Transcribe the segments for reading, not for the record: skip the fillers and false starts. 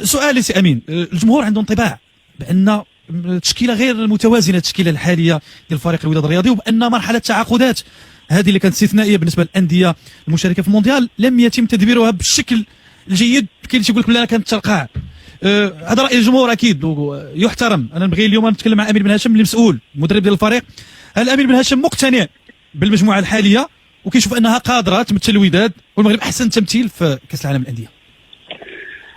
سؤالي سي امين، الجمهور عنده انطباع بان التشكيله غير متوازنه، التشكيله الحاليه ديال الفريق الوداد الرياضي، وبان مرحله التعاقدات هذه اللي كانت استثنائيه بالنسبه للانديه المشاركه في المونديال لم يتم تدبيرها بالشكل الجيد. كاين اللي تيقول لك لا كانت ترقع. هذا راي الجمهور اكيد ويحترم. انا نبغي اليوم نتكلم مع امين بن هاشم اللي مسؤول المدرب ديال الفريق. هل امين بن هاشم مقتنع بالمجموعه الحاليه وكيشوف انها قادره تمثل الوداد والمغرب احسن تمثيل في كاس العالم للانديه؟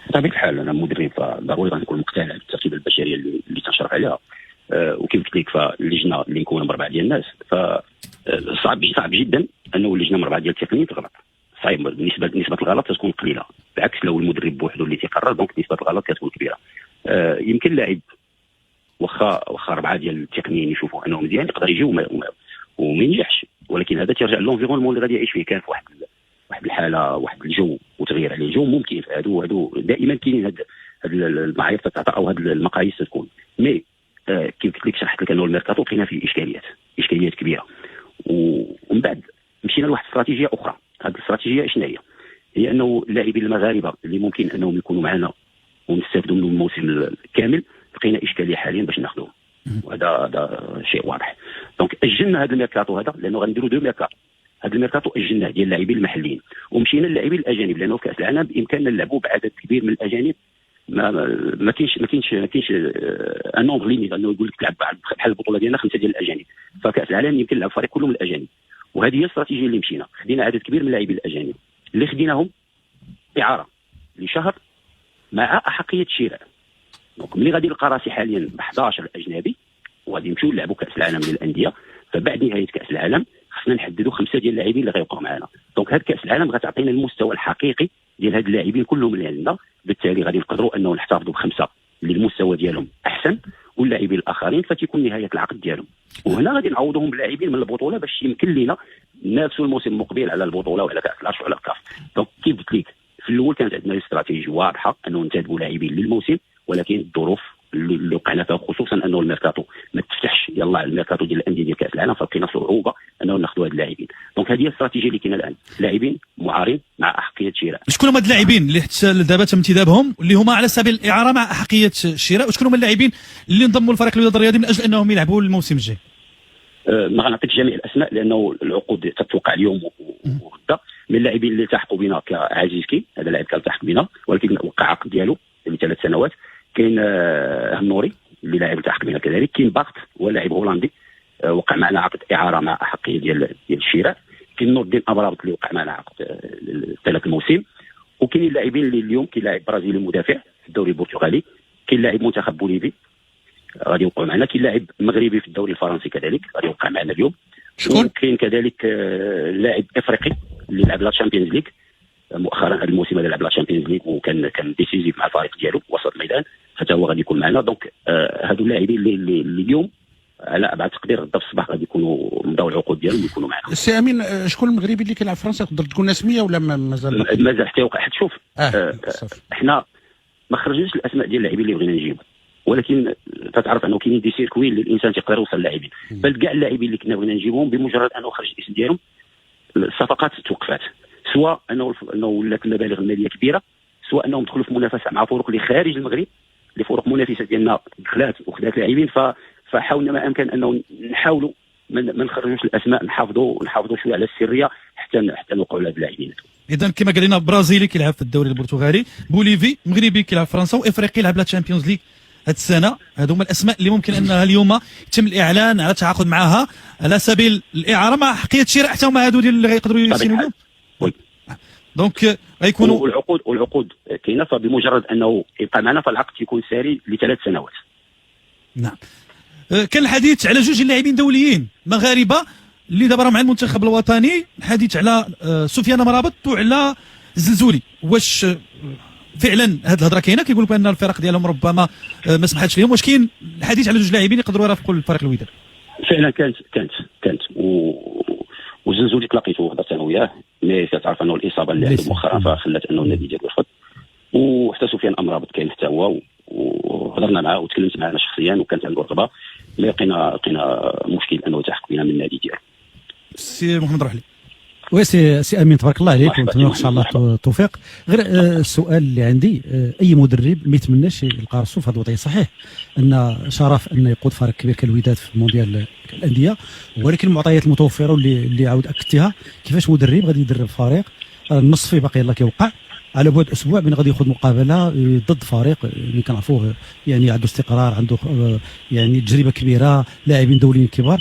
بطبيعه الحال انا مدرب فضروري غنكون مقتنع بالتركيبه البشريه اللي تنشرف عليها. وكيف قلت لك فاللجنه اللي نكون بربعه ديال الناس فصعب جدا انه اللجنه مربعه ديال التقنيين تغلط. صعيب نسبه الغلط تكون قليله، بالعكس لو المدرب بوحده اللي تيقرر دونك نسبه الغلط كتكون كبيره. يمكن لاعب واخا اربعه ديال التقنيين يشوفوا انه مزيان يقدر يجي وما ينجحش، ولكن هذا تيرجع للونفيرونمون اللي غادي يعيش فيه. كان في واحد الحاله واحد الجو وتغيير عليه الجو ممكن. هادو دائما كاينين هاد المعايير تتعطى او هاد المقاييس تكون مي كيف قلت لك شرحت لك انه الميركاتو لقينا فيه اشكاليات كبيره. ومن بعد مشينا لواحد استراتيجيه اخرى. هذه الاستراتيجيه شنو هي انه اللاعبين المغاربه اللي ممكن انهم يكونوا معنا ونستافدوا منهم الموسم كامل لقينا اشكاليه حاليا باش ناخذوهم، وهذا شيء واضح. دونك اجلنا هذا الميركاتو هذا لانه غنديروا دو ميركاتو. هذا الميركاتو اجلناه ديال اللاعبين المحليين ومشينا للاعبين الاجانب، لانه في كاس العالم بامكاننا نلعبوا بعدد كبير من الاجانب. ما كاينش ان نومبر ليميت انه يقول لك تلعب بحال البطوله ديالنا 5 ديال الاجانب. فكاس العالم يمكن نلعب فريق كله من الاجانب، وهذه هي الاستراتيجيه اللي مشينا. خدينا عدد كبير من اللاعبين الاجانب اللي خديناهم اعاره لشهر مع احقيه الشراء. دونك ملي غادي نلقى راسي حاليا ب 11 اجنبي وغادي نمشيو نلعبوا كاس العالم للانديه، فبعد نهايه كاس العالم خصنا نحددوا 5 ديال اللاعبين اللي غيبقاو معنا. دونك هذا كاس العالم غتعطينا المستوى الحقيقي ديال هاد اللاعبين كلهم اللي عندنا، بالتالي غادي نقدروا انه نحتفظوا ب5 اللي المستوى ديالهم احسن، واللاعبين الاخرين فتيكون نهايه العقد ديالهم. وهنا غادي نعوضوهم باللاعبين من البطوله باش يمكن لنا ننافسوا الموسم المقبل على البطوله وعلى كاس العرش وعلى الكاف. دونك كيف قلت لك في الاول كانت عندنا استراتيجيه واضحه انه ننتدبوا لاعبين للموسم، ولكن الظروف اللي وقعنا فيها خصوصا انه الميركاتو ما تفتحش يلا الميركاتو ديال الانديه ديال كاس العالم، فلقينا صعوبه انه ناخذوا هاد اللاعبين. دونك هذه هي الاستراتيجيه اللي كاينه الان، لاعبين معارين مع احقيه شراء. شكون هما هاد اللاعبين اللي حتى دابا تم انتدابهم اللي هما على سبيل الاعاره مع احقيه الشراء، وشكون هما اللاعبين اللي انضموا لفريق الوداد الرياضي من اجل انهم يلعبوا الموسم الجاي؟ ما غنعطيكش جميع الاسماء لانه العقود تتوقع اليوم وغدا. من اللاعبين اللي التحقوا بنا كعزيزكي، هذا لاعب كالتحق بنا ولكن وقع عقد ديالو ل3 سنوات. كاين هنوري اللي لاعب التحق بنا كذلك. كاين باخت هو لاعب هولندي وقع معنا عقد اعاره مع احقيه ديال الشراء. كاين نور الدين امرابط اللي وقع معنا عقد 3 مواسم. وكاين اللاعبين اللي اليوم كاين لاعب برازيلي مدافع في الدوري البرتغالي، كاين لاعب منتخب بوليفي غادي يوقع معنا، كاين لاعب مغربي في الدوري الفرنسي كذلك غادي يوقع معنا اليوم. شكون؟ كاين كذلك لاعب افريقي اللي لعب لا تشامبيونز ليغ مؤخرا. هذا الموسم هذا لعب لا تشامبيونز ليغ وكان ديسيزيف مع الفريق ديالو وسط الميدان، حتى هو غادي يكون معنا. دونك هادو اللاعبين اللي اليوم على ابعد تقدير غدا في الصباح غادي يكونوا مضاو العقود ديالهم ويكونوا معنا. سي امين، شكون المغربي اللي كيلعب في فرنسا؟ تقدر تكون اسميه ولا مازال حتى يوقع؟ حتى شوف احنا ما خرجناش الاسماء ديال اللاعبين اللي بغينا نجيبهم، ولكن تتعرف انه كاينين دي سيركوي اللي الانسان تيقدر يوصل للاعبين. بل كاع اللاعبين اللي كنا بغينا نجيبهم بمجرد انه خرج الاسم ديالهم الصفقات توقفات، سواء انه ولات المبالغ الماليه كبيره، سواء انهم دخلوا في منافسه مع فرق اللي خارج المغرب، اللي فرق منافسه ديالنا دخلات وخدات لاعبين. فحاولنا ما امكن انه نحاولوا ما نخرجوش الاسماء، نحافظوا شويه على السريه حتى نوقعوا على هاد اللاعبين. اذا كما قال لنا برازيلي كيلعب في الدوري البرتغالي، بوليفي مغربي كيلعب في فرنسا، وافريقي يلعب لا تشامبيونز ليغ هاد السنه. هادو هما الاسماء اللي ممكن انها اليوم يتم الاعلان على التعاقد معها على سبيل الاعاره مع حقيه شراء، حتى هما هادو اللي غيقدروا يسينوا لهم. دونك غيكونوا والعقود كاينه، فبمجرد انه يبقى معنا فالعقد يكون ساري ل3 سنوات. نعم. كان الحديث على 2 لاعبين دوليين مغاربه اللي دابا راه مع المنتخب الوطني، الحديث على سفيان مرابط وعلى الزلزولي. واش فعلا هذه الهضره كاينه؟ كيقولوا بان الفرق ديالهم ربما ما سمحتش لهم. واش كاين الحديث على 2 لاعبين يقدروا يرافقوا الفريق الوداد؟ فعلا كانت والزلزولي تلاقيته وهضرت انا وياه، مي تعرف انه الاصابه اللي عنده مؤخرا فخلات انه النادي ديالو يرفض. وحتى سفيان امرابط كاين حتى هو، وهضرنا معاه وتكلمت معاه شخصيا وكانت عنده رغبه، لقينا مشكل انه يلتحق بنا من النادي ديالو. سي محمد روحلي، وي سي امين، تبارك الله عليك، مرحبا ونتمنى ان شاء الله التوفيق. غير السؤال اللي عندي، اي مدرب ما يتمناش يلقى راسو في هذا الوضعيه. صحيح ان شرف ان يقود فريق كبير كالوداد في مونديال الانديه، ولكن المعطيات المتوفره واللي عاود اكدتها، كيفاش مدرب غادي يدرب فريق النصف فيه باقي يلاه كيوقع على بعد اسبوع من غادي ياخذ مقابله ضد فريق اللي كنعرفوه يعني عنده استقرار، عنده يعني تجربه كبيره، لاعبين دوليين كبار.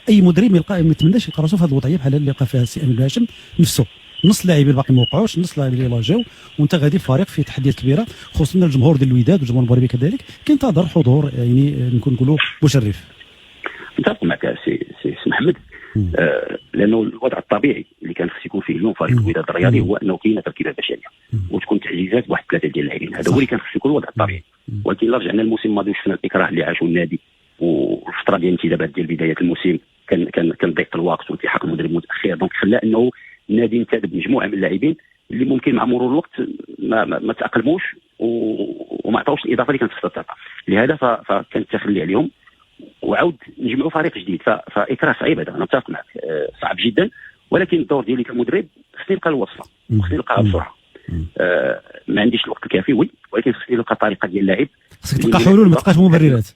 اي مدرب ما يتمناش يلقى راسو في هذه الوضعيه بحال اللي لقى فيها السي امين هاشم نفسه. نص اللاعبين باقي ما وقعوش، نص اللاعبين اللي لاجاو، وانت غادي الفريق في تحديات كبيره، خصوصا الجمهور ديال الوداد والجمهور المغربي كذلك كينتظر حضور يعني نقولوا مشرف. نتفق معك سي محمد. لانه الوضع الطبيعي اللي كان خص يكون فيه اليوم فريق الوداد الرياضي هو انه كاينه تركيبه بشريه وتكون تعزيزات بواحد 3 ديال اللاعبين. هذا هو اللي كان خص يكون الوضع الطبيعي. ولكن الا رجعنا الموسم الماضي وشفنا الاكراه اللي عاشوا النادي والفتره ديال الانتدابات ديال بدايه الموسم، كان ضيق الوقت والتحاق المدرب متاخر، دونك خلى انه النادي انتدب مجموعه من اللاعبين اللي ممكن مع مرور الوقت ما تاقلموش وما عطاوش الاضافه اللي كانت خصها تعطى. لهذا فكان التخلي عليهم وعاود نجمعوا فريق جديد. فاكراه صعيب هذا، انا متفق معك، صعب جدا. ولكن الدور ديالي كمدرب خصني نلقى الوصفه وخصني نلقاها بسرعه. ما عنديش الوقت الكافي ولكن خصني نلقى طريقه ديال اللعب. خصك تلقى حلول، ما تلقاش مبررات.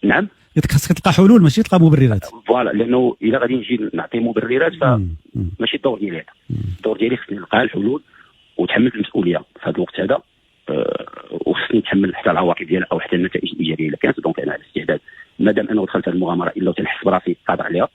نعم، خصك تلقى حلول ماشي تلقى مبررات. فوالا، لانه الا غادي نجي نعطي مبررات فماشي الدور ديالي هذا. الدور ديالي خصني نلقى الحلول وتحملت المسؤوليه في هذا الوقت هذا، وخصني نتحمل حتى العواقب ديالها او حتى النتائج الايجابيه الا كانت. دونك انا على استعداد مادام انه دخلت هذه المغامره الا وتنحس براسي قادر عليها.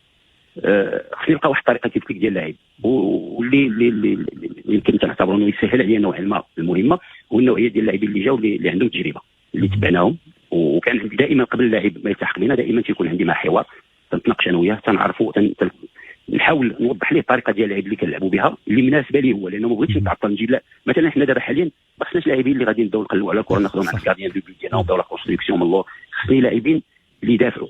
خصني نلقى واحد الطريقه كيف ديال اللعب واللي يمكن تعتبر انه يسهل عليا نوعا ما المهمه، هو النوعيه ديال اللاعبين اللي جاوا اللي عندهم تجربه اللي تبعناهم. وكان عندي دائما قبل اللاعب ما يلتحق بنا دائما تيكون عندي معه حوار، تنتناقش انا وياه، تنعرفوا نحاول نوضح ليه الطريقه ديال اللعب اللي كنلعبوا بها اللي مناسبه ليه هو. لانه ما بغيتش نتعطل نجيب. لا مثلا حنا دابا حاليا ما خصناش لاعبين اللي غادي نبداو نقلبوا على الكره ناخذوا مع الكارديان دو بيت ديالنا ونبداو لا كونستركسيون من اللور. خصني لاعبين اللي يدافعوا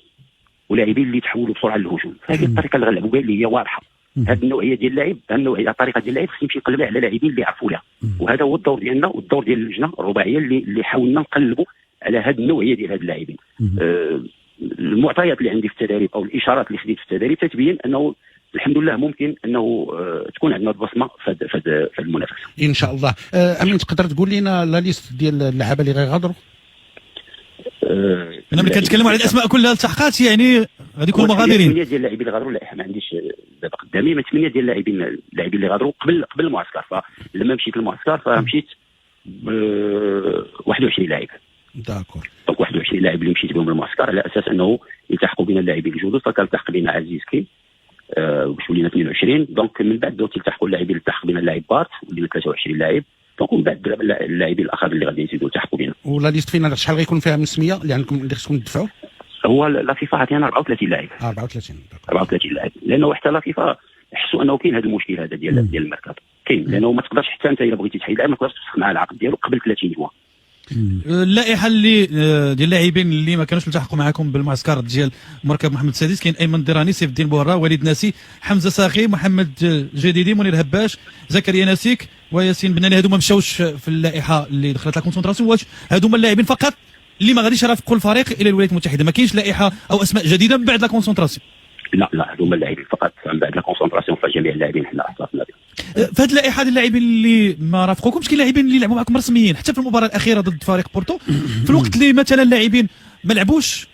ولاعبين اللي يتحولوا بسرعه للهجوم. هذه الطريقه اللي غنلعبوا بها اللي هي واضحه. هذه النوعيه ديال اللعب، النوعيه الطريقه ديال اللعب خصني نمشي نقلبها على لاعبين اللي يعرفوا لها. وهذا هو الدور ديالنا والدور ديال اللجنه الرباعيه اللي حاولنا نقلبوا على هذه النوعيه ديال هاد اللاعبين. المعطيات اللي عندي في التدريب او الاشارات اللي خديت في التدريب تتبين انه الحمد لله ممكن انه تكون عندنا البصمه في المنافسه ان شاء الله. امين، تقدر تقول لنا لا ليست ديال اللعابه اللي غيغادروا؟ انا ملي كنتكلموا على الاسماء كلها التحقات يعني غادي يكونوا مغادرين. 8 ديال اللاعبين اللي غادروا، لا ما عنديش دابا قدامي، من 8 ديال اللاعبين اللي غادروا قبل المعسكر. فلما مشيت للمعسكر فمشيت ب 21 لاعب. داكور. دونك 21 لاعب اللي مشيت بهم للمعسكر على اساس انه يلتحقوا بنا اللاعبين الجدد. فكالتحق بنا عزيز كي باش ولينا 22. دونك من بعد دوت يلتحقوا اللاعبين، التحق بنا اللاعب بارت ولينا 23 لاعب. دونك من بعد اللاعبين الاخرين اللي غادي يزيدوا يلتحقوا بنا. ولا ليست فينا شحال غيكون فيها من سميه اللي عندكم اللي خصكم تدفعوا؟ هو لا فيفا عطينا 34 لاعب. 34 لاعب، لانه حتى لا فيفا حسوا انه كاين هذا المشكل هذا ديال الميركاتو كاين. لانه ما تقدرش حتى انت الا بغيتي تحيد لاعب ما تقدرش تفسخ معاه العقد ديالو قبل 30 جوان. اللائحه اللي ديال اللاعبين اللي ما كانوش التحقوا معكم بالمعسكر ديال مركب محمد السادس، كاين ايمن الديراني، سيف الدين بوهره، وليد ناسي، حمزه ساخي، محمد جديدي، منير هباش، زكريا ناسيك وياسين بناني. هادو ما مشاوش في اللائحه اللي دخلت لا كونسونطراسيون. واش هادو هما اللاعبين فقط اللي ما غاديش يرافقوا الفريق الى الولايات المتحده؟ ما كاينش لائحه او اسماء جديده من بعد لا كونسونطراسيون؟ لا هادو هما اللاعبين فقط من بعد لا كونسونطراسيون. فجميع اللاعبين حنا احتفظنا بهم. في هذه اللائحه ديال اللاعبين اللي ما رافقوكمش كاين لاعبين اللي لعبوا معكم رسميين حتى في المباراه الاخيره ضد فريق بورتو، في الوقت اللي مثلا اللاعبين ما لعبوش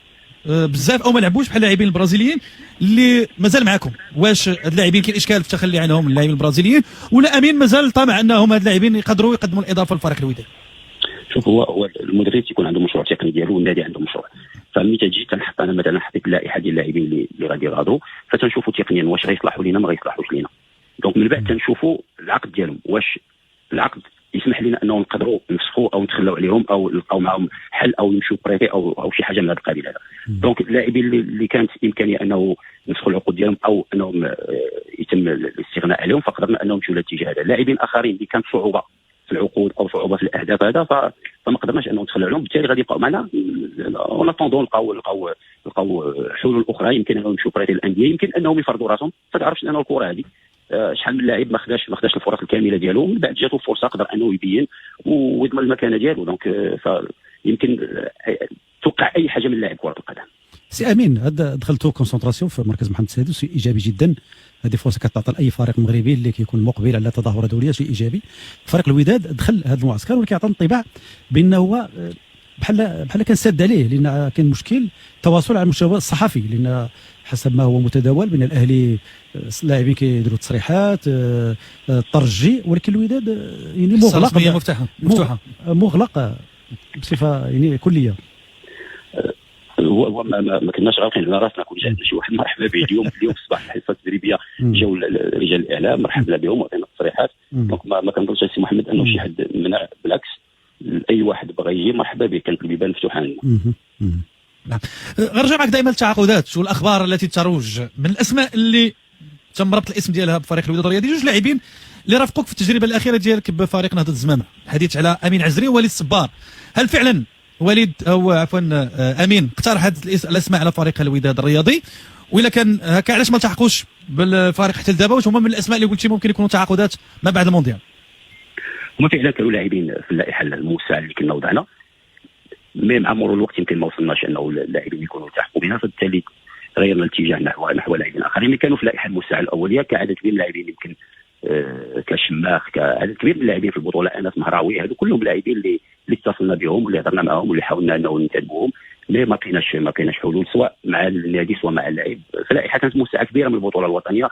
بزاف او ما لعبوش بحال اللاعبين البرازيليين اللي مازال معكم. واش هاد اللاعبين كاين اشكال في التخلي عنهم اللاعبين البرازيليين، ولا امين مازال طامع انهم هاد اللاعبين يقدروا يقدموا الاضافه للفريق الوداد؟ شوف، هو المدرب تيكون عنده مشروع تقني ديالو والنادي عنده مشروع. فملي تجي تنحط انا مثلا حطيت اللائحه ديال اللاعبين اللي غادي يغادروا، فتنشوفوا تقنيا واش غيصلحوا لينا ما غيصلحوش لينا. دونك من بعد تنشوفوا العقد ديالهم، واش العقد يسمح لنا انه نقدروا نفسخوا او نتخلوا عليهم او نلقاو معهم حل او نمشيو بريفي او شي حاجه من هذا القبيل هذا. دونك اللاعبين اللي كانت امكانيه انه نفسخوا العقود ديالهم او انهم يتم الاستغناء عليهم فقدرنا انهم نمشيو للاتجاه هذا. اللاعبين اخرين اللي كانت صعوبه في العقود او صعوبه في الاهداف هذا فما قدرناش انه نتخلوا عليهم، بالتالي غادي يبقاو معنا ونطوندو نلقاو حلول اخرى. يمكن انهم يمشيو بريفي الانديه، يمكن انهم يفرضوا راسهم. ما تعرفش لانه الكره هذه شحال من لاعب ما خداش الفرص الكامله ديالو، من بعد جاتو فرصه قدر انه يبين ويضمن المكانه ديالو. دونك فيمكن توقع اي حاجه من لاعب كره القدم. سي امين، هذا دخلتوا كونسنتراسيون في مركز محمد السادس، شيء ايجابي جدا. هذه فرصه كتعطى لاي فريق مغربي اللي كيكون مقبل على تظاهره دوليه، شيء ايجابي. فريق الوداد دخل هذا المعسكر ولكن عطى انطباع بانه هو بحال كان ساد عليه، لان كاين مشكل تواصل على المستوى الصحفي، لان حسب ما هو متداول بين الاهلي اللاعبين كيديروا تصريحات ترجي، ولكن الوداد يعني مغلق مغلق بصفه يعني كليه. هو ما كناش عارفين على راسنا كل جات شي واحد مرحبا به اليوم في الصباح الحصه التدريبيه جاوا رجال الاعلام مرحبا بهم وعطينا التصريحات. دونك ما كنظنش سي محمد انه شي حد منع، بالعكس اي واحد بغى يجي مرحبا به، كانت البيبان مفتوحه لنا. نعم. غنرجع معك دائما للتعاقدات والاخبار التي تروج. من الاسماء اللي تم ربط الاسم ديالها بفريق الوداد الرياضي، جوج لاعبين اللي رافقوك في التجربه الاخيره ديالك بفريق نهضه الزمامه، الحديث على امين عزري ووليد الصبار. هل فعلا وليد او عفوا امين اقترح هذه الاسماء على فريق الوداد الرياضي؟ وإلا كان هكا علاش ما التحقوش بالفريق حتى لدابا؟ واش هما من الاسماء اللي قلتي ممكن يكونوا تعاقدات ما بعد المونديال؟ هما فعلا كانوا لاعبين في اللائحه الموسعه اللي كنا وضعنا، مي مع مرور الوقت يمكن ما وصلناش انه اللاعبين يكونوا التحقوا بنا، فبالتالي غيرنا الاتجاه نحو لاعبين اخرين اللي كانوا في اللائحه الموسعه الاوليه كعدد كبير من اللاعبين، يمكن كشماخ، كعدد كبير من اللاعبين في البطوله، انس مهراوي، هذو كلهم لاعبين اللي اتصلنا بهم واللي هضرنا معهم واللي حاولنا انه نتابعوهم، مي ما كايناش حلول سواء مع النادي سواء مع اللاعب. فلائحه كانت موسعه كبيره من البطوله الوطنيه،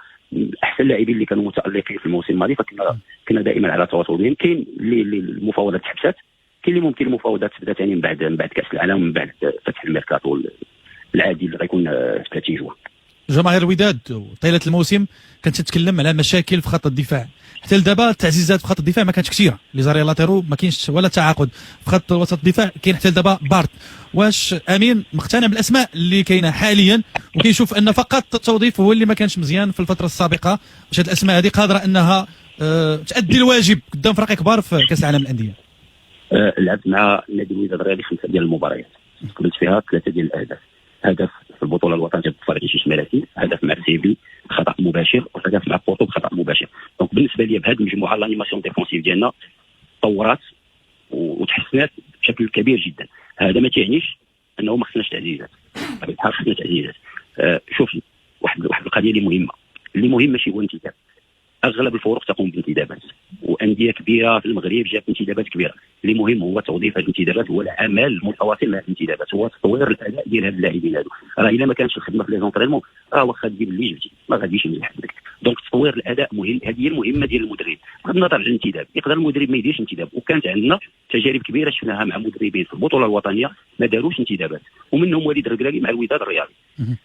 احسن اللاعبين اللي كانوا متالقين في الموسم الماضي فكنا دائما على تواصل بهم. كاين اللي المفاوضات تحبست، كاين اللي ممكن المفاوضات تبدا ثاني من بعد كاس العالم ومن بعد فتح الميركاتو العادي اللي غيكون 30 جوان. جماهير الوداد طيله الموسم كانت تتكلم على مشاكل في خط الدفاع، حتى لدابا التعزيزات في خط الدفاع ما كانتش كثيره، لي زاري لاتيرو ما كاينش ولا تعاقد في خط وسط الدفاع، كاين حتى لدابا بارت. واش امين مقتنع بالاسماء اللي كاينه حاليا وكيشوف ان فقط التوظيف هو اللي ما كانش مزيان في الفتره السابقه، واش هذه الاسماء هذه قادره انها تؤدي الواجب قدام فرق كبار في كاس العالم للانديه؟ لعبت مع نادي الوداد الرياضي 5 ديال المباريات، قبلت فيها 3 ديال الاهداف، هدف في البطوله الوطنيه ضد فريق شيش ملاتي، هدف مع سيفي خطا مباشر، وهدف مع بورتو بخطا مباشر. دونك بالنسبه لي بهذه المجموعه لانيماسيون ديفونسيف ديالنا طورات وتحسنات بشكل كبير جدا. هذا ما تعنيش انه ما خصناش تعزيزات، بطبيعه خصنا تعزيزات. شوف واحد القضيه اللي مهم ماشي هو الانتداب، اغلب الفرق تقوم بانتدابات وانديه كبيره في المغرب جات انتدابات كبيره، اللي مهم هو توظيف هذه الانتدابات، هو العمل المتواصل مع الانتدابات، هو تطوير الاداء ديال هاد اللاعبين هادو. راه الا ما كانش الخدمه في لي زونطرينمون راه واخا تجيب اللي جبتي ما غاديش مليح عندك. دونك تطوير الاداء مهم، هذه هي المهمه ديال المدرب بغض النظر على الانتداب. يقدر المدرب ما يديرش انتداب، وكانت عندنا تجارب كبيره شفناها مع مدربين في البطوله الوطنيه ما داروش انتدابات، ومنهم وليد الركراكي مع الوداد الرياضي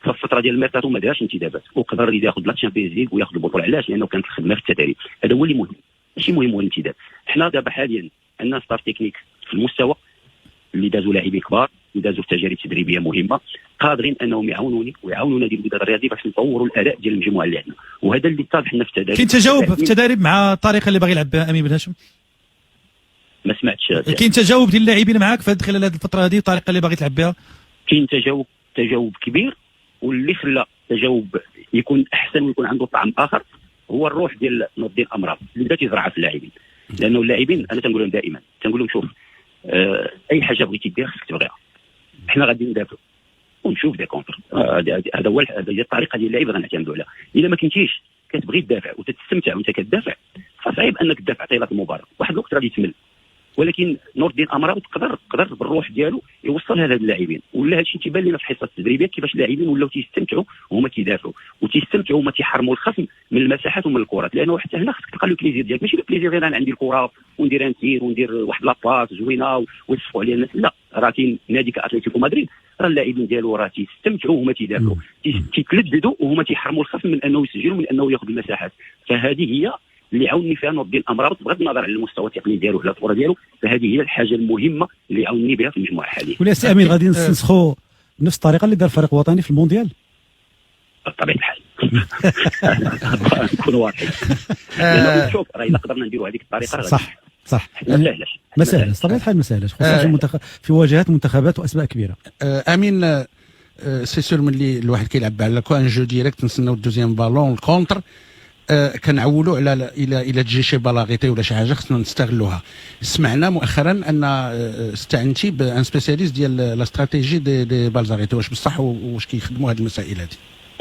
في الفتره ديال الميركاتو ما دارش انتدابات وقدر ياخذ لا تشامبيونز ليغ وياخذ البطوله. علاش؟ لانه كانت الخدمه في التدريب، هذا هو اللي مهم، ماشي مهم هو الانتداب. حنا دابا حاليا عندنا ستاف تكنيك في المستوى اللي دازوا لاعبين كبار ودازوا في تجارب تدريبيه مهمه، قادرين انهم يعاونوني ويعاونوا نادي الوداد الرياضي باش نطوروا الاداء ديال المجموعه اللي عندنا، وهذا اللي اتضح لنا في التدريب. كاين تجاوب في التدريب مع الطريقه اللي باغي يلعب بها امين بن هاشم؟ ما سمعتش. كاين تجاوب ديال اللاعبين معاك في خلال هذه الفتره هذه الطريقه اللي باغي تلعب بها؟ كاين تجاوب كبير، واللي خلى تجاوب يكون احسن ويكون عنده طعم اخر هو الروح ديال نوض الدين امراض اللي بدا تزرعها في اللاعبين. لانه اللاعبين انا تنقول لهم دائما، تنقول لهم شوف اي حاجه بغيتي دير خصك تبغيها، احنا غادي ندافعوا ونشوف دي كونتر. هذا هو هذه الطريقه ديال اللعب غنعتمدوا عليها. الا ما كنتيش كتبغي تدافع وتستمتع وانت كتدافع فصعيب انك تدافع طيله المباراه، واحد الوقت غادي تمل. ولكن نور الدين امراض تقدر بالروح ديالو يوصلها لهاد اللاعبين، ولا هادشي تيبان لنا في الحصه التدريبيه كيفاش اللاعبين ولاو تيستمتعوا وهما كيدافعوا وتيستمتعوا وما تيحرموا الخصم من المساحات ومن الكرات، لانه حتى هنا خصك تلقى له البليزير ديالك، ماشي البليزير غير انا عندي الكره وندير انتير وندير واحد لاباس زوينه ويصفوا عليها الناس، لا، راه كاين نادي كاتلتيكو مدريد راه اللاعبين ديالو راه تيستمتعوا وهما تيدافعوا، تيتلذذوا وهما تيحرموا الخصم من انه يسجل ومن انه ياخذ المساحات. فهذه هي اللي عاوني فيها نوض الدين امراض بغض النظر على المستوى التقني ديالو ولا الصوره ديالو، فهذه هي الحاجه المهمه اللي عاوني بها في المجموعه حاليا. ولا سي امين غادي نسخوا نفس الطريقه اللي دار الفريق الوطني في المونديال بطبيعه الحال. نكونوا واضحين. شوف راه الا قدرنا نديروا هذيك الطريقه صح ما سهلاش بطبيعه الحال ما سهلاش، خصوصا في مواجهات منتخبات واسماء كبيره. امين سي سور ملي الواحد كيلعب على كو ان جو ديريكت نستناو الدوزيام بالون الكونتر، كنعولوا على الى تجي شي بلاغيتي ولا شي حاجه خصنا نستغلوها. سمعنا مؤخرا ان استعنتي بان سبيسياليست ديال لا استراتيجي دي بالزاريتي، واش بصح واش كيخدموا هذه المسائل هذه؟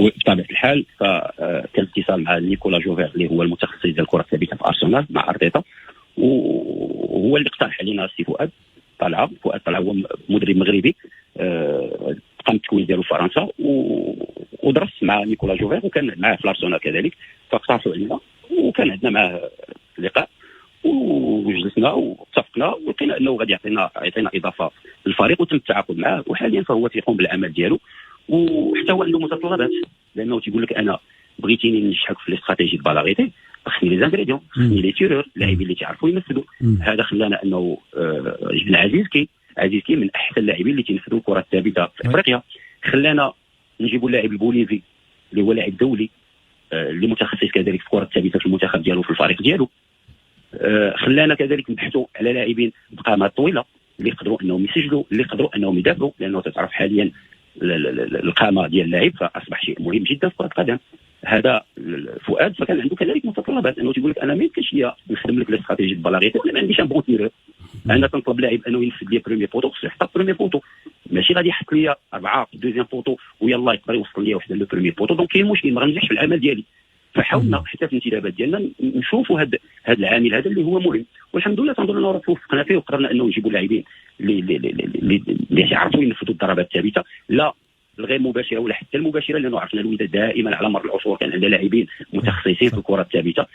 بطبيعه الحال فكان اتصال مع نيكولا جوفير اللي هو المتخصص ديال الكره الثابته في ارسنال مع ارتيتا، وهو اللي اقترح علينا السي فؤاد طلعه هو مدرب مغربي قام بالتكوين ديالو في فرنسا ودرس مع نيكولا جوفير وكان معاه في الارسنال كذلك، فاقترحوا علينا وكان عندنا معاه لقاء وجلسنا واتفقنا ولقينا انه غادي يعطينا اضافه للفريق وتم التعاقد معاه، وحاليا فهو تيقوم بالعمل ديالو وحتى هو عنده متطلبات، لانه تيقول لك انا بغيتيني نشحك في الاستراتيجي د بالاغيتي خصني لي زانغريديون، خصني لي تيرور اللاعبين اللي تعرفوا ينفذوا. هذا خلانا انه جبنا عزيزكي من احسن اللاعبين اللي تينفذوا الكره الثابته في افريقيا، خلانا نجيبوا اللاعب البوليفي اللي هو لاعب دولي اللي متخصص كذلك في الكره الثابته في المنتخب ديالو في الفريق ديالو. خلانا كذلك نبحثوا على لاعبين بقامات طويله اللي يقدروا انهم يسجلوا، اللي يقدروا انهم يدافعوا، لانه تعرف حاليا القامه ديال اللاعب فاصبح شيء مهم جدا في كره القدم. هذا فؤاد فكان عنده كذلك متطلبات، انه تيقول لك انا ما يمكنش ليا نخدم لك الاستراتيجي البلاغيتي ولا ما عنديش ان بون تيرور، انا تنطلب لاعب انه ينفذ لي بريمي بوطو خصو يحط بريمي بوطو، ماشي غادي يحط لي 4 دوزيام بوطو ويلا يقدر يوصل لي وحده لو بريمي بوطو. دونك كاين مشكل ما غنجحش في العمل ديالي، فحاولنا حتى في الانتدابات ديالنا نشوفوا هذا العامل هذا اللي هو مهم، والحمد لله تنظن انه توفقنا فيه وقدرنا انه نجيبوا لاعبين اللي يعرفوا ينفذوا الضربات الثابته، لا الغير مباشره ولا حتى المباشره، لانه عرفنا الوداد دائما على مر العصور كان عندنا لاعبين متخصصين في الكره الثابته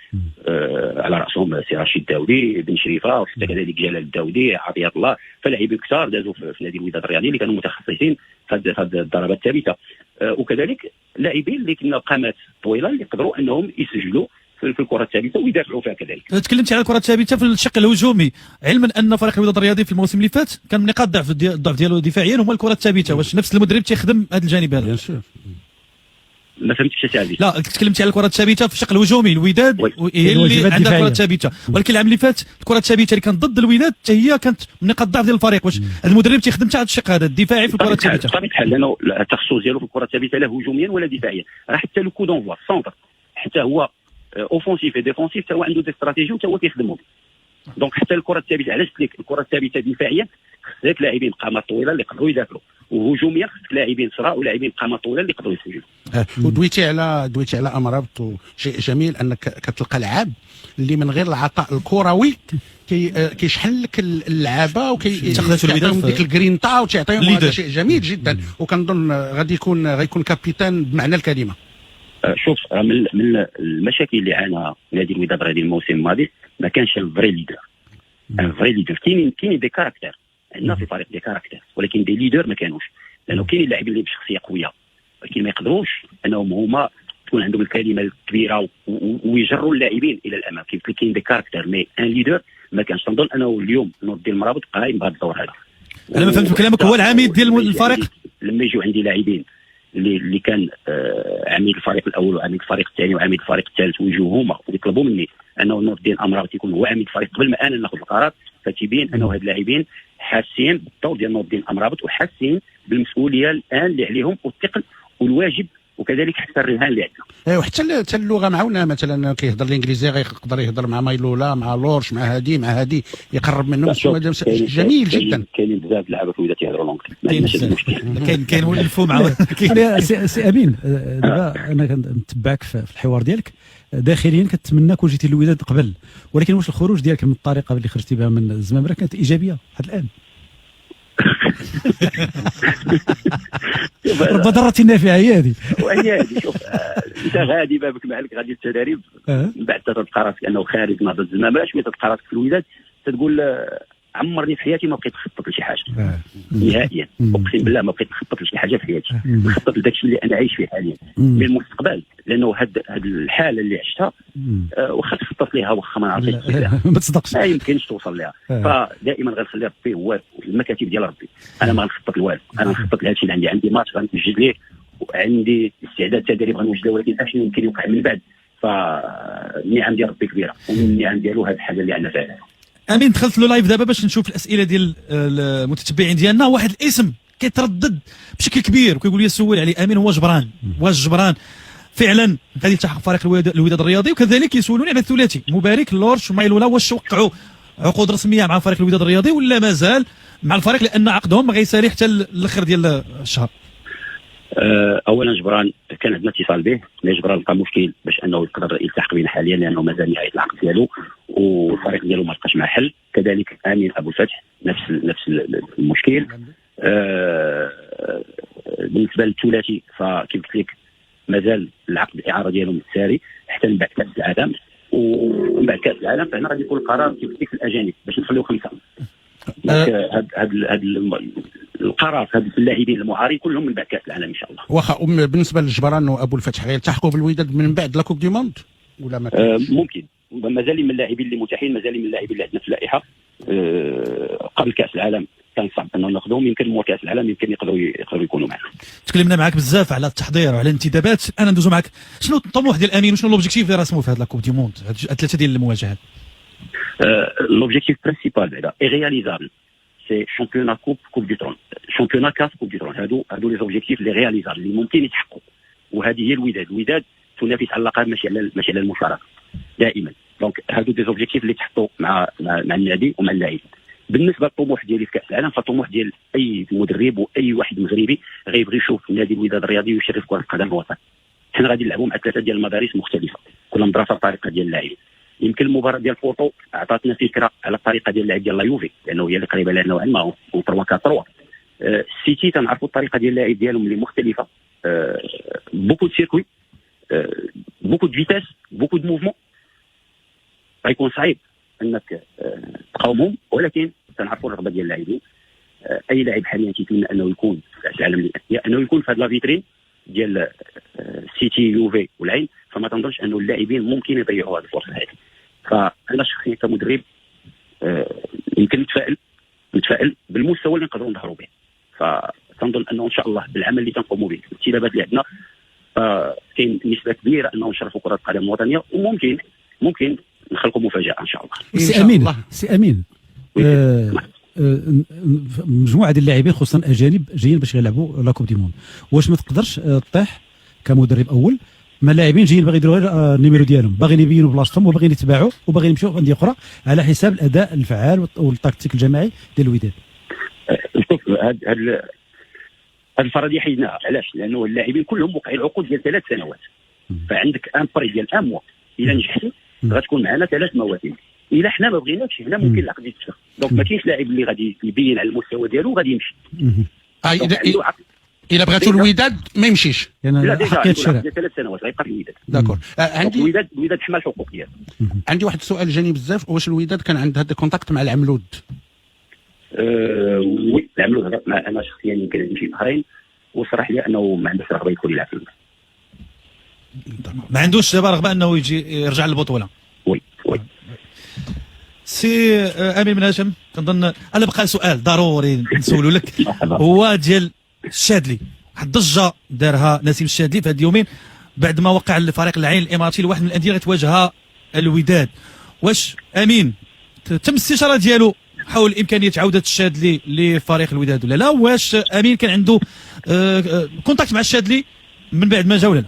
على راسهم سي رشيد الداودي، بن شريفه، وحتى كذلك جلال الداودي، عطيه الله، فلاعبين كثار دازوا في نادي الوداد الرياضي اللي كانوا متخصصين في هذه الضربات الثابته، وكذلك لاعبين اللي كنا قامات طويله اللي يقدروا انهم يسجلوا في الكره الثابته ويدافعوا فيها كذلك. تكلمت على الكره الثابته في الشق الهجومي، علما ان فريق الوداد الرياضي في الموسم اللي فات كان من نقاط الضعف ديالو دفاعيا هما الكره الثابته، واش نفس المدرب تيخدم هذا الجانب هذا؟ ما فهمتش سي عزيز. لا تكلمت على الكره الثابته في الشق الهجومي، الوداد هي اللي عندها الكره الثابته، ولكن العام اللي فات الكره الثابته اللي كانت ضد الوداد حتى هي كانت من نقاط الضعف ديال الفريق، واش المدرب تيخدم حتى هذا الشق هذا الدفاعي في الكره الثابته؟ بطبيعه الحال لانه التخصص ديالو في الكره الثابته لا هجوميا ولا دفاعيا، راه حتى لو كو دونفوا سونتر حتى هو اوفونسيف ديفونسيف حتى هو عنده دي استراتيجي وحتى هو كيخدمهم. دونك حتى الكره الثابته علاش قلت لك الكره الثابته دفاعيا خصك لاعبين قامات طويله اللي يقدروا يدافعوا، وهجوميا خصك لاعبين صراع ولاعبين قامات طويله اللي يقدروا يسجلوا. ودويتي على امر شيء جميل انك كتلقى لعاب اللي من غير العطاء الكروي كيشحن لك اللعابه وكيعطيهم ديك الجرينتا وتعطيهم، هذا شيء جميل جدا، وكنظن غيكون كابيتان بمعنى الكلمه. شوف من المشاكل اللي عانى نادي الوداد الرياضي الموسم الماضي ما كانش الفري ليدر. الفري ليدر كاين دي كاركتير عندنا في الفريق دي كاركتير، ولكن دي ليدر ما كانوش، لانه كاين اللاعبين اللي بشخصيه قويه ولكن ما يقدروش انهم هما تكون عندهم الكلمه الكبيره ويجروا اللاعبين الى الامام. كيف كاين دي كاركتير مي ان ليدر ما كانش. تنظن انه اليوم نوض ديال المرابط قايم بهذا الدور هذا. انا ما فهمت كلامك، هو العميد ديال الفريق لما يجوا عندي لاعبين اللي كان عميد الفريق الاول وعميد الفريق الثاني وعميد الفريق الثالث ويجوا هما ويطلبوا مني انه نوض ديال الامراض يكون هو عميد الفريق قبل ما انا ناخذ القرار، فتبين انه هاد اللاعبين حاسين بالدور ديال نوض ديال الامراض وحاسين بالمسؤوليه الان اللي عليهم والثقل والواجب وكذلك حتى الرهان اللي عندنا. وحتى اللغه معاونه، مثلا كيهضر الانجليزيه غيقدر يهضر مع مايلولا مع لورش مع هادي يقرب منهم. جميل جدا. كاينين بزاف لعابه في الوداد يهضروا لونجلي، كاين ولفوا مع سي امين. دابا انا كنتبعك في الحوار ديالك داخليا، كتمنى كون جيتي للوداد قبل، ولكن واش الخروج ديالك من الطريقه اللي خرجتي بها من الزمامره كانت ايجابيه حتى الان؟ رب ضرة نافعة هي هذه. وهي هذه. شوف انت غادي بابك معلك غادي التدريب من بعد تلقى راسك انه خارج نهضه الزمامره، شويه تلقى راسك في الوداد تقول عمرني في حياتي ما بقيت نخطط لشي حاجه نهائيا، اقسم بالله ما بقيت نخطط لشي حاجه في حياتي، نخطط لداك الشيء اللي انا عايش فيه حاليا للمستقبل، لانه هاد الحاله اللي عشتها واخا تخطط ليها واخا ما عرفتش ما تصدقش، ما يمكنش توصل لها، فدائما غنخلي ربي هو المكاتب ديال ربي. انا ما غنخطط لوالو، انا غنخطط لهذا الشيء اللي عندي ماتش غنوجد ليه وعندي استعداد تدريب غنوجد له، ولكن اشنو يمكن يوقع من بعد فالنعم ديال ربي كبيره، ومن النعم ديالو هذه الحاجه اللي عندنا فعلا. امين دخلت له لايف دابا باش نشوف الاسئله ديال المتتبعين ديالنا. واحد الاسم كيتردد بشكل كبير وكيقول لي سول عليه امين هو جبران. واش جبران فعلا غادي يلتحق فريق الوداد الرياضي. وكذلك يسولوني على الثلاثي مبارك لورش ومايلولا، واش وقعوا عقود رسميه مع فريق الوداد الرياضي ولا مازال مع الفريق لان عقدهم ما غيسالي حتى الاخر ديال الشهر؟ اولا جبران كان عندنا اتصال به، مي جبران لقى مشكل باش انه يقدر يلتحق بنا حاليا لانه مازال نهايه العقد ديالو والفريق ديالو ما لقاش معاه حل. كذلك امين ابو الفتح نفس المشكل. بالنسبه للثلاثي فكيف قلت لك مازال العقد الاعاره ديالهم ساري حتى من بعد كاس العالم، ومن بعد كاس العالم فهنا غادي يكون القرار كيف قلت لك في الاجانب باش نخليو 5. هذا القرار هذا اللاعبين المعارين كلهم من بعد كاس العالم ان شاء الله. واخا بالنسبه للجبران وابو الفتح غيلتحقوا بالوداد من بعد لا كوب دي موند ولا ما ممكن مازال من اللاعبين اللي متاحين، مازال من اللاعبين اللي عندنا في اللائحه. قبل كاس العالم كان صعب انه ناخذهم، يمكن مور كاس العالم يمكن يقدروا يكونوا معنا. تكلمنا معك بزاف على التحضير وعلى الانتدابات، انا ندوزو معك شنو الطموح ديال امين وشنو لوبجيكتيف اللي راسمو في هذا لاكوب دي موند، هاد ثلاثه ديال المواجهات؟ لوبجيكتيف برينسيبال بعدا اي رياليزابل سي شامبيونا كوب دي ترون، شامبيونا كاس كوب دي ترون، هادو لي زوبجيكتيف اللي رياليزابل اللي ممكن يتحققوا. وهذه هي الوداد تنافس على اللقب ماشي على المشاركه دائما. دونك هادو دي زوبجيكتيف اللي تحطوا مع النادي ومع اللاعبين. بالنسبه للطموح ديالي في كاس العالم فالطموح ديال اي مدرب واي واحد مغربي غيبغي يشوف نادي الوداد الرياضي ويشرف كره القدم الوطن. حنا غادي نلعبوا مع ثلاثه ديال المدارس مختلفه، كل مدرسه بطريقه ديال اللعب. يمكن المباراه ديال بورتو عطاتنا فكره على الطريقه ديال اللعب ديال لا يوفي لانه هي اللي قريبه لنا نوعا ما 3-4-3. السيتي تنعرفوا الطريقه ديال اللعب ديالهم اللي مختلفه، بوكو دو سيركوي، بوكو دو فيتاس، بوكو دو موفمون. غيكون صعيب انك تقاومهم، ولكن تنعرفوا الرغبه ديال اللاعبين. اي لاعب حاليا كيتمنى انه يكون في كاس العالم للانديه، انه يكون في هذه لا فيترين ديال سيتي يوفي والعين. فما تنظنش انه اللاعبين ممكن يضيعوا هذه الفرصه هذه. فانا شخصيا كمدرب يمكن نتفائل بالمستوى اللي نقدروا نظهروا به. فتنظن انه ان شاء الله بالعمل اللي تنقوموا به الانتدابات اللي عندنا كاين نسبه كبيره انه نشرفوا كره القدم الوطنيه، وممكن نخلقوا مفاجاه ان شاء الله. سي امين مجموعه ديال اللاعبين خصوصا اجانب جايين باش يلعبوا لا كوب دي موند، واش ما تقدرش تطيح كمدرب اول ما اللاعبين جايين باغي يديروا النيميرو ديالهم، باغيين يبينوا بلاصتهم وباغيين يتباعوا وباغيين يمشيوا في انديه اخرى على حساب الاداء الفعال والتكتيك الجماعي ديال الوداد؟ شوف هاد الفرضيه حيدناها. علاش؟ لانه اللاعبين كلهم وقعوا العقود ديال 3 سنوات، فعندك ان بري ديال ان موا. الا نجحتي غتكون معنا 3 مواسم، الا حنا ما بغيناكش هنا ممكن العقد يتفسخ. دونك ما كاينش لاعب اللي غادي يبين على المستوى ديالو غادي يمشي. الا بغاتوا الوداد ما يمشيش يعني حقيه الشراء 3 سنوات غيبقى في الوداد. داكور. عندي الوداد حمل الحقوق ديالو. عندي واحد السؤال جاني بزاف، واش الوداد كان عنده هذا الكونتاكت مع العملود؟ وي العملود هضرت مع انا شخصيا يمكن عندي شي شهرين وصرح لي انه ما عندوش رغبه يدخل يلعب في الوداد. ما عندوش دابا رغبه انه يجي يرجع للبطوله. وي سي امين بن هاشم، كنظن انا بقى سؤال ضروري نسولو لك هو ديال الشادلي. واحد الضجه دارها نسيم الشادلي في هاد اليومين بعد ما وقع الفريق العين الاماراتي لواحد من الانديه اللي غتواجهها الوداد. واش امين تم الاستشاره ديالو حول امكانيه عوده الشادلي لفريق الوداد ولا لا؟ واش امين كان عنده كونتاكت مع الشادلي من بعد ما جا ولا لا؟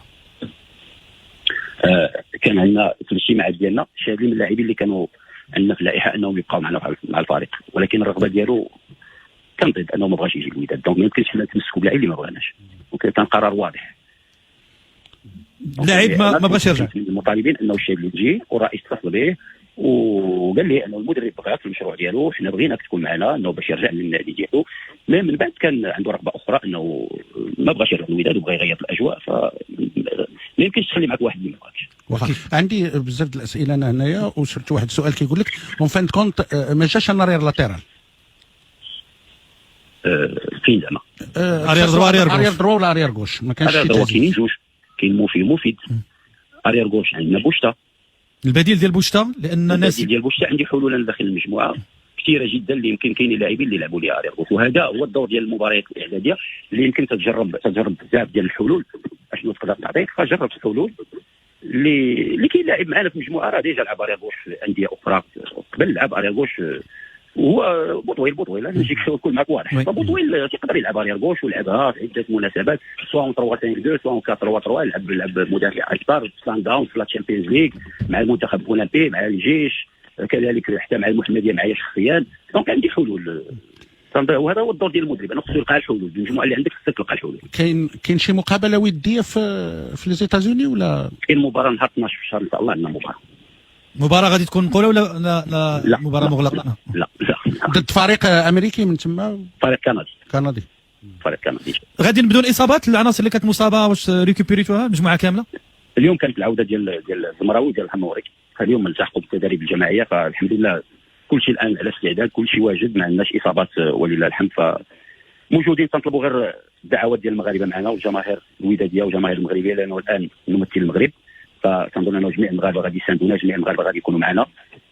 كان عندنا في الاجتماعات ديالنا الشادلي من اللاعبين اللي كانوا عندنا في اللائحه انهم يبقاو معنا مع الفريق، ولكن الرغبه ديالو كان ضد انه ما بغاش يجي الوداد. دونك ما يمكنش حنا نتمسكوا بلاعب اللي ما بغاناش، وكان قرار واضح. اللاعب ما بغاش يرجع. المطالبين انه الشادلي يجي، والرئيس اتصل به وقال لي انه المدرب بغاك في المشروع ديالو، حنا بغيناك تكون معنا انه باش يرجع للنادي ديالو. من بعد كان عنده رغبه اخرى انه ما بغاش يرجع للوداد وبغى يغير الاجواء، فما يمكنش تخلي معك واحد اللي ما بغاكش. عندي بزاف د الاسئله انا هنايا، وشرت واحد السؤال كيقول لك اون فان كونت ما جاش النارير لاتيرال فين زعما؟ ارير دروا ولا ارير غوش؟ ما كانش شي كاينين جوج، كاين مفيد ارير غوش عندنا بوشتا. البديل ديال بوشتا لان الناس البديل ديال بوشتا عندي حلول انا داخل المجموعه كثيره جدا اللي يمكن كاينين لاعبين اللي يلعبوا لي ارير غوش، وهذا هو الدور ديال المباريات الاعداديه اللي يمكن تجرب بزاف ديال الحلول اشنو تقدر تعطيك. فجربت الحلول اللي كاين لاعب معنا في المجموعه راه ديجا لعب ارير غوش في انديه اخرى قبل، لعب ارير غوش هو بوطويل انا نجيك نكون معك واضح. بوطويل تيقدر يلعب اريير غوش ولعبها في عده مناسبات، سواء 3-5-2 سواء 4-3-3، يلعب مدافع اكثر في سان داون في لا تشامبيونز ليغ مع المنتخب الاولمبي مع الجيش، كذلك حتى مع المحمديه معايا شخصيا. دونك عندي حلول، وهذا هو الدور ديال المدرب، انا خصو يلقى الحلول. المجموعه اللي عندك خصك تلقى الحلول. كاين شي مقابله وديه في لي زيتازوني ولا كاين مباراه نهار 12 في الشهر ان شاء الله، عندنا مباراه غادي تكون مقوله ولا لا مباراه مغلقه؟ لا ضد فريق امريكي من تما، فريق كندي. غادي بدون اصابات العناصر اللي كانت مصابه، واش ريكوبيريتوها المجموعه كامله؟ اليوم كانت العوده ديال الزمراوي ديال الحموري، اليوم التحقوا بالتدريب الجماعيه، فالحمد لله كل شيء الان على استعداد، كل شيء واجد، ما عندناش اصابات ولله الحمد. فموجودين تنطلبوا غير الدعوات ديال المغاربه معنا والجماهير الوداديه والجماهير المغربيه، لانه الان نمثل المغرب، فكنظن انه جميع المغاربه غادي يساندونا، جميع المغاربه غادي يكونوا معنا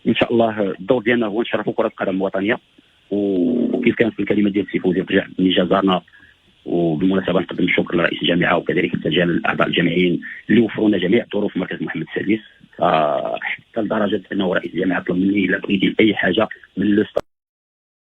ان شاء الله. الدور ديالنا هو نشرفوا كره القدم الوطنيه، وكيف كانت في الكلمه ديال السي فوزي رجع من جزرنا. وبالمناسبه نقدم الشكر لرئيس الجامعه وكذلك التجال الاعضاء الجامعيين اللي وفروا لنا جميع الظروف في مركز محمد السادس، حتى لدرجه انه رئيس الجامعه طلب مني الا بغيتي اي حاجه من